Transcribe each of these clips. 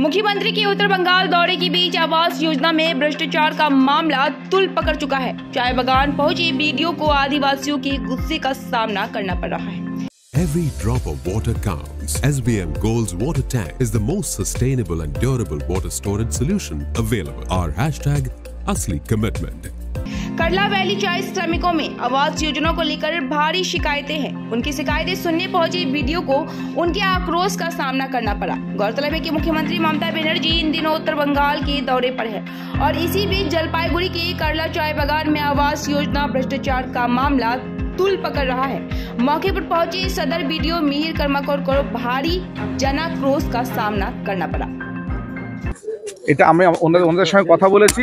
मुख्यमंत्री के उत्तर बंगाल दौरे के बीच आवास योजना में भ्रष्टाचार का मामला तूल पकड़ चुका है। चाय बागान पहुंचे बीडीओ को आदिवासियों के गुस्से का सामना करना पड़ रहा है। Every drop of water counts. SBM Gold's water tank is the most sustainable and durable water storage solution available. Our hashtag असली commitment. करला वैली चाय श्रमिकों में आवास योजना को लेकर भारी शिकायतें हैं। उनकी शिकायतें सुनने पहुंचे बीडीओ को उनके आक्रोश का सामना करना पड़ा। गौरतलब है कि मुख्यमंत्री ममता बनर्जी इन दिनों उत्तर बंगाल के दौरे पर है और इसी बीच जलपाईगुड़ी के करला चाय बागान में आवास योजना भ्रष्टाचार का मामला तूल पकड़ रहा है। मौके पर पहुंचे सदर बीडीओ मिहिर कर्माकर को भारी जनाक्रोश का सामना करना पड़ा। এটা আমি ওনাদের সঙ্গে কথা বলেছি,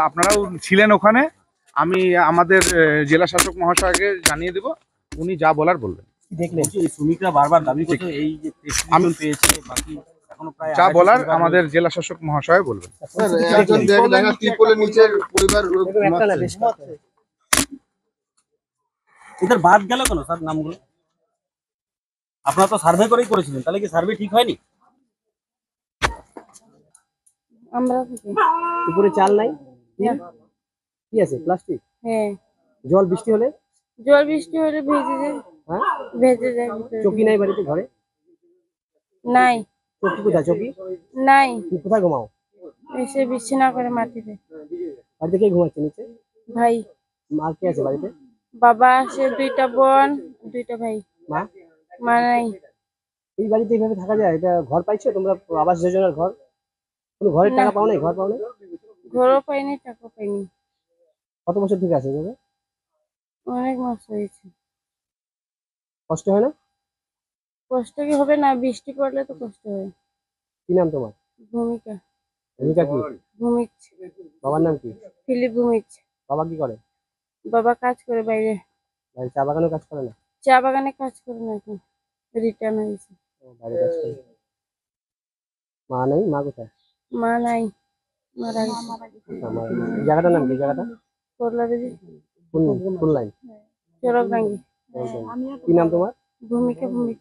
আপনারাও ছিলেন ওখানে। আমি আমাদের জেলা শাসক মহাশয়কে জানিয়ে দেব, উনি যা বলার বলবেন। দেখলেন এই শ্রমিকরা বারবার দাবি করছে এই যে প্রেসক্রিপশন পেয়েছে, বাকি এখনো প্রায় যা বলার আমাদের জেলা শাসক মহাশয় বলবেন। স্যার একজন দেখা ত্রিপলের নিচের পরিবার এদের বাদ গেল কেন স্যার নামগুলো? আপনারা তো সার্ভে করেই করেছিলেন, তাহলে কি সার্ভে ঠিক হয়নি? আমরা উপরে চাল নাই, কি আছে প্লাস্টিক? হ্যাঁ, জল বৃষ্টি হলে ভেজে যায়। হ্যাঁ, ভেজে যায় ভিতরে। চকি নাই বাড়িতে, ঘরে নাই। চকি কোথায়? চকি নাই। কোথায় ঘুমাও? এসে বিছানা করে মাটিতে। বাড়িতে কে ঘুমাচ্ছে নিচে? ভাই। মা কে আছে বাড়িতে? বাবা আছে, দুইটা বোন, দুইটা ভাই। মা? মা নাই। এই বাড়িতে এইভাবে থাকা যায়? এটা ঘর পাইছো তোমরা? আবাস যোজনার ঘর? কোনো ঘরের টাকা পাও নাই? ঘর পাও নাই? ঘরও পাইনি, টাকা পাইনি। কত বছর থেকে আছে এভাবে? অনেক মাস হয়েছে। কষ্ট হয় না? কষ্ট কি হবে না, বৃষ্টি পড়লে তো কষ্ট হয়। কি নাম তোমার? ভূমিকা। ভূমিকা কি? ভূমিক। বাবার নাম কি? ফিলিপ ভূমিক। বাবা কি করে? বাবা কাজ করে বাইরে। চা বাগানে কাজ করে না? চা বাগানে কাজ করে না, এখন রিটার্ন হয়েছে। বাইরে কাজ করে। মা নাই? মা কোথায়? মা নাই, মারা গেছে। জায়গাটার নাম কি? জায়গাটা করলাবেরি। কোন লাইন? চরকডাঙ্গি। কি নাম তোমার? ভূমিকা ভূমিক।